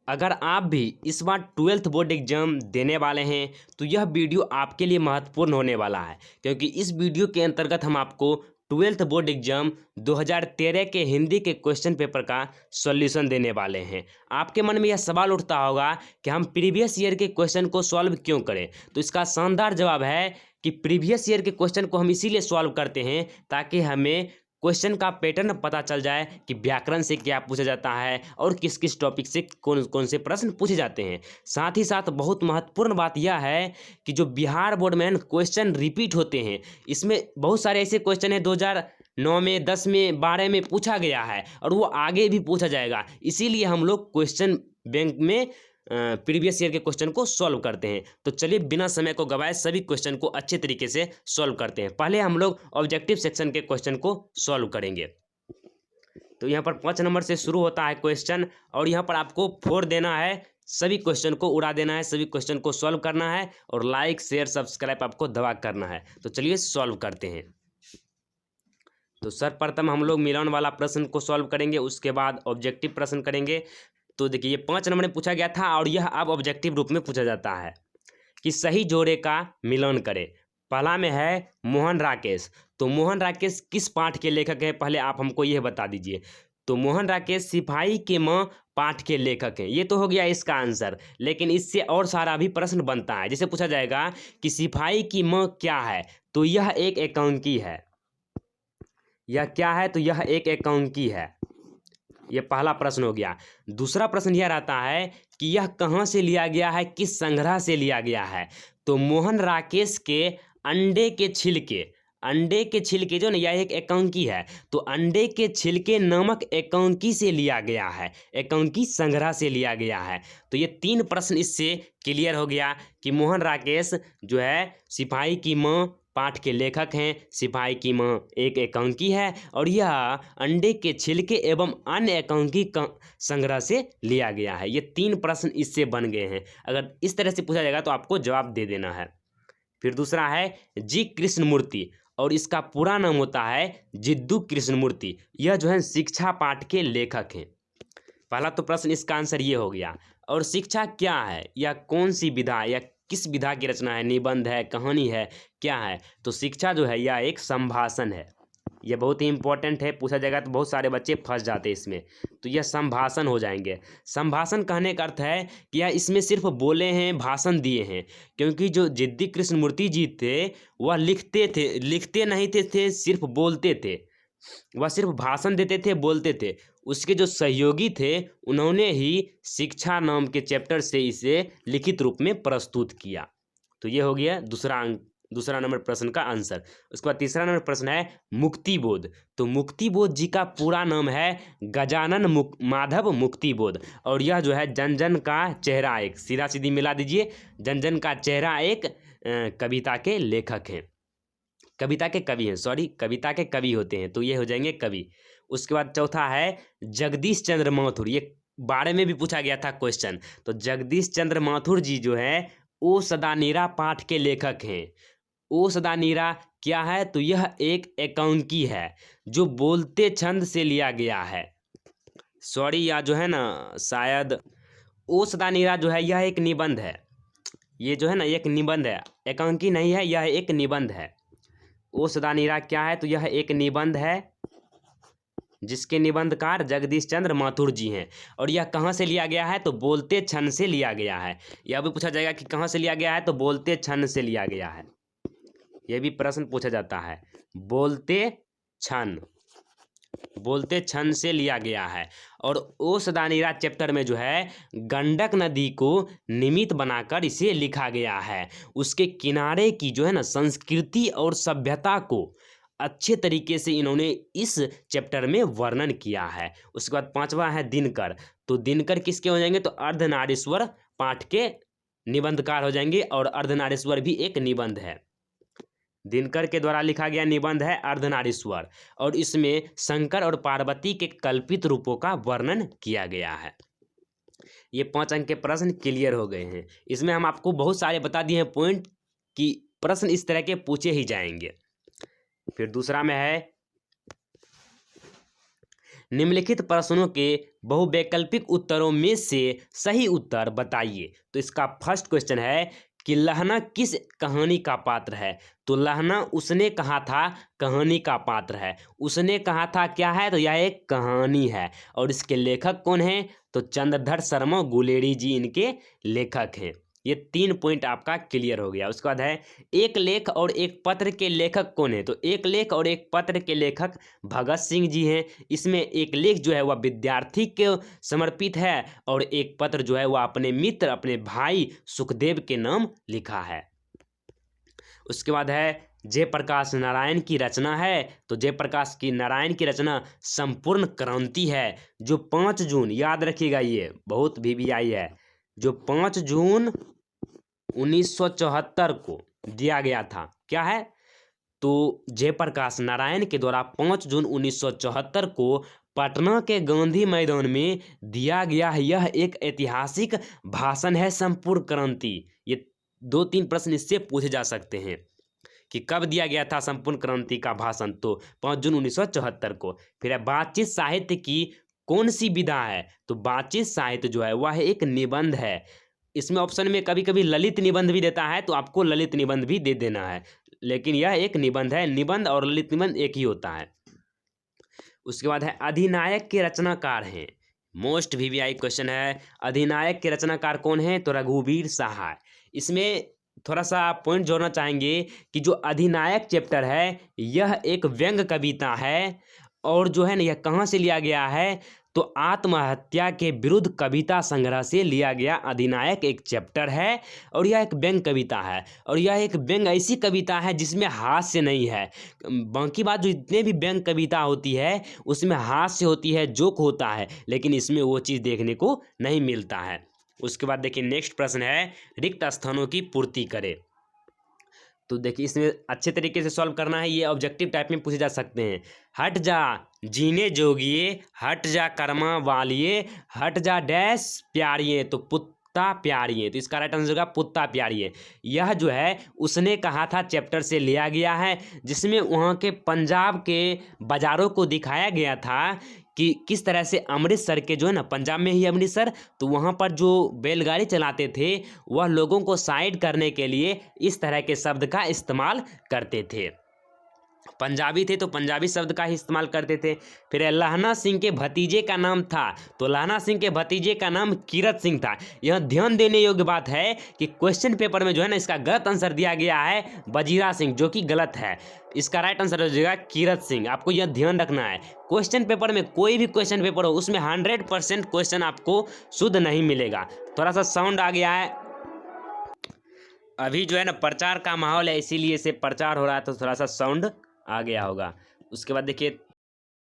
अगर आप भी इस बार 12th बोर्ड एग्जाम देने वाले हैं तो यह वीडियो आपके लिए महत्वपूर्ण होने वाला है, क्योंकि इस वीडियो के अंतर्गत हम आपको 12th बोर्ड एग्जाम 2013 के हिंदी के क्वेश्चन पेपर का सॉल्यूशन देने वाले हैं। आपके मन में यह सवाल उठता होगा कि हम प्रीवियस ईयर के क्वेश्चन को सॉल्व क्यों करें, तो इसका शानदार जवाब है कि प्रीवियस ईयर के क्वेश्चन को हम इसीलिए सॉल्व करते हैं ताकि हमें क्वेश्चन का पैटर्न पता चल जाए कि व्याकरण से क्या पूछा जाता है और किस किस टॉपिक से कौन कौन से प्रश्न पूछे जाते हैं। साथ ही साथ बहुत महत्वपूर्ण बात यह है कि जो बिहार बोर्ड में क्वेश्चन रिपीट होते हैं, इसमें बहुत सारे ऐसे क्वेश्चन हैं 2009 में, 10 में, 12 में पूछा गया है और वो आगे भी पूछा जाएगा। इसीलिए हम लोग क्वेश्चन बैंक में प्रीवियस ईयर के क्वेश्चन को सॉल्व करते हैं। तो चलिए बिना समय को गवाए सभी क्वेश्चन को अच्छे तरीके से सॉल्व करते हैं। पहले हम लोग ऑब्जेक्टिव सेक्शन के क्वेश्चन को सॉल्व करेंगे। तो यहाँ पर 5 नंबर से शुरू होता है क्वेश्चन और यहाँ पर आपको 4 देना है, सभी क्वेश्चन को उड़ा देना है, सभी क्वेश्चन को सॉल्व करना है और लाइक शेयर सब्सक्राइब आपको दबा करना है। तो चलिए सॉल्व करते हैं। तो सर्वप्रथम हम लोग मिलान वाला प्रश्न को सॉल्व करेंगे, उसके बाद ऑब्जेक्टिव प्रश्न करेंगे। तो देखिए ये 5 नंबर में पूछा गया था और यह अब ऑब्जेक्टिव रूप में पूछा जाता है कि सही जोड़े का मिलान करें। पहला में है मोहन राकेश। तो मोहन राकेश किस पाठ के लेखक हैं, पहले आप हमको यह बता दीजिए। तो मोहन राकेश सिपाही के माँ पाठ के लेखक हैं। ये तो हो गया इसका आंसर, लेकिन इससे और सारा भी प्रश्न बनता है। जैसे पूछा जाएगा कि सिपाही की माँ क्या है, तो यह एक एकांकी है। यह क्या है, तो यह एक एकांकी है। यह पहला प्रश्न हो गया। दूसरा प्रश्न यह रहता है कि यह कहाँ से लिया गया है, किस संग्रह से लिया गया है। तो मोहन राकेश के अंडे के छिलके, अंडे के छिलके जो ना, यह एक एकांकी है, तो अंडे के छिलके नामक एकांकी से लिया गया है, एकांकी संग्रह से लिया गया है। तो ये 3 प्रश्न इससे क्लियर हो गया कि मोहन राकेश जो है सिपाही की माँ पाठ के लेखक हैं, सिपाही की माँ एक एकांकी है और यह अंडे के छिलके एवं अन्य एकांकी संग्रह से लिया गया है। ये 3 प्रश्न इससे बन गए हैं। अगर इस तरह से पूछा जाएगा तो आपको जवाब दे देना है। फिर दूसरा है जी कृष्णमूर्ति और इसका पूरा नाम होता है जिद्दू कृष्णमूर्ति। यह जो है शिक्षा पाठ के लेखक हैं। पहला तो प्रश्न इसका आंसर ये हो गया। और शिक्षा क्या है, या कौन सी विधा या किस विधा की रचना है, निबंध है, कहानी है, क्या है। तो शिक्षा जो है यह एक संभाषण है। यह बहुत ही इंपॉर्टेंट है, पूछा जाएगा तो बहुत सारे बच्चे फंस जाते हैं इसमें। तो यह संभाषण हो जाएंगे। संभाषण कहने का अर्थ है कि यह इसमें सिर्फ बोले हैं, भाषण दिए हैं, क्योंकि जो जिद्दी कृष्णमूर्ति जी थे वह लिखते थे, लिखते नहीं थे, सिर्फ बोलते थे। वह सिर्फ भाषण देते थे, बोलते थे। उसके जो सहयोगी थे उन्होंने ही शिक्षा नाम के चैप्टर से इसे लिखित रूप में प्रस्तुत किया। तो ये हो गया दूसरा नंबर प्रश्न का आंसर। उसके बाद तीसरा नंबर प्रश्न है मुक्तिबोध। तो मुक्तिबोध जी का पूरा नाम है गजानन माधव मुक्तिबोध और यह जो है जन जन का चेहरा एक, सीधा सीधी मिला दीजिए, जन जन का चेहरा एक कविता के लेखक हैं, कविता के कवि हैं, सॉरी कविता के कवि होते हैं, तो ये हो जाएंगे कवि। उसके बाद चौथा है जगदीश चंद्र माथुर। ये 12 में भी पूछा गया था क्वेश्चन। तो जगदीश चंद्र माथुर जी जो है ओ सदानीरा पाठ के लेखक हैं। ओ सदानीरा क्या है, तो यह एक एकांकी है जो बोलते छंद से लिया गया है। सॉरी या जो है ना शायद ओ सदानीरा जो है यह एक निबंध है। ये जो है ना एक निबंध है, एकांकी नहीं है, यह एक निबंध है। ओ सदानीरा क्या है, तो यह एक निबंध है जिसके निबंधकार जगदीश चंद्र माथुर जी हैं। और यह कहाँ से लिया गया है, तो बोलते छंद से लिया गया है। यह भी पूछा जाएगा कि कहाँ से लिया गया है, तो बोलते छंद से लिया गया है। यह भी प्रश्न पूछा जाता है, बोलते छंद, बोलते छंद से लिया गया है। और ओ सदानीरा चैप्टर में जो है गंडक नदी को निमित्त बनाकर इसे लिखा गया है। उसके किनारे की जो है ना संस्कृति और सभ्यता को अच्छे तरीके से इन्होंने इस चैप्टर में वर्णन किया है। उसके बाद 5वां है दिनकर। तो दिनकर किसके हो जाएंगे, तो अर्धनारीश्वर पाठ के निबंधकार हो जाएंगे और अर्धनारीश्वर भी एक निबंध है। दिनकर के द्वारा लिखा गया निबंध है अर्धनारीश्वर और इसमें शंकर और पार्वती के कल्पित रूपों का वर्णन किया गया है। ये 5 अंक के प्रश्न क्लियर हो गए हैं। इसमें हम आपको बहुत सारे बता दिए हैं पॉइंट कि प्रश्न इस तरह के पूछे ही जाएंगे। फिर दूसरा में है निम्नलिखित प्रश्नों के बहुवैकल्पिक उत्तरों में से सही उत्तर बताइए। तो इसका फर्स्ट क्वेश्चन है कि लहना किस कहानी का पात्र है। तो लहना उसने कहा था कहानी का पात्र है। उसने कहा था क्या है, तो यह एक कहानी है। और इसके लेखक कौन हैं, तो चंद्रधर शर्मा गुलेरी जी इनके लेखक हैं। ये 3 पॉइंट आपका क्लियर हो गया। उसके बाद है एक लेख और एक पत्र के लेखक कौन है। तो एक लेख और एक पत्र के लेखक भगत सिंह जी हैं। इसमें एक लेख जो है वह विद्यार्थी के समर्पित है और एक पत्र जो है वह अपने मित्र अपने भाई सुखदेव के नाम लिखा है। उसके बाद है जयप्रकाश नारायण की रचना है। तो जयप्रकाश की नारायण की रचना संपूर्ण क्रांति है, जो 5 जून, याद रखिएगा ये बहुत VVI है, जो 5 जून 1974 को दिया गया था। क्या है, तो जयप्रकाश नारायण के द्वारा 5 जून 1974 को पटना के गांधी मैदान में दिया गया यह एक ऐतिहासिक भाषण है, संपूर्ण क्रांति। ये 2-3 प्रश्न इससे पूछे जा सकते हैं कि कब दिया गया था संपूर्ण क्रांति का भाषण। तो 5 जून 1974 को। फिर है बातचीत साहित्य की कौन सी विधा है। तो बातचीत साहित्य जो है वह एक निबंध है। इसमें ऑप्शन में कभी कभी ललित निबंध भी देता है, तो आपको ललित निबंध भी दे देना है, लेकिन यह एक निबंध है। निबंध और ललित निबंध एक ही होता है। उसके बाद है अधिनायक के रचनाकार हैं। मोस्ट VVI क्वेश्चन है, अधिनायक के रचनाकार कौन है। तो रघुवीर सहाय। इसमें थोड़ा सा पॉइंट जोड़ना चाहेंगे कि जो अधिनायक चैप्टर है यह एक व्यंग कविता है, और जो है ना यह कहाँ से लिया गया है, तो आत्महत्या के विरुद्ध कविता संग्रह से लिया गया अधिनायक एक चैप्टर है। और यह एक व्यंग कविता है, और यह एक व्यंग ऐसी कविता है जिसमें हास्य नहीं है। बाकी बात जो इतने भी व्यंग कविता होती है उसमें हास्य होती है, जोक होता है, लेकिन इसमें वो चीज़ देखने को नहीं मिलता है। उसके बाद देखिए नेक्स्ट प्रश्न है रिक्त स्थानों की पूर्ति करें। तो देखिए इसमें अच्छे तरीके से सॉल्व करना है। ये ऑब्जेक्टिव टाइप में पूछे जा सकते हैं। हट जा जीने जोगिए, हट जा कर्मा वालिए, हट जा डैश प्यारिए, तो पुत्ता प्यारिए। तो इसका राइट आंसर होगा पुत्ता प्यारिए। यह जो है उसने कहा था चैप्टर से लिया गया है, जिसमें वहाँ के पंजाब के बाज़ारों को दिखाया गया था कि किस तरह से अमृतसर के जो है ना, पंजाब में ही अमृतसर, तो वहाँ पर जो बैलगाड़ी चलाते थे वह लोगों को साइड करने के लिए इस तरह के शब्द का इस्तेमाल करते थे। पंजाबी थे तो पंजाबी शब्द का ही इस्तेमाल करते थे। फिर लहना सिंह के भतीजे का नाम था। तो लहना सिंह के भतीजे का नाम कीरत सिंह था। यह ध्यान देने योग्य बात है कि क्वेश्चन पेपर में जो है ना इसका गलत आंसर दिया गया है बजीरा सिंह, जो कि गलत है। इसका राइट आंसर हो जाएगा कीरत सिंह। आपको यह ध्यान रखना है, क्वेश्चन पेपर में कोई भी क्वेश्चन पेपर हो उसमें 100% क्वेश्चन आपको शुद्ध नहीं मिलेगा। थोड़ा सा साउंड आ गया है, अभी जो है ना प्रचार का माहौल है, इसीलिए से प्रचार हो रहा है, तो थोड़ा सा साउंड आ गया होगा। उसके बाद देखिए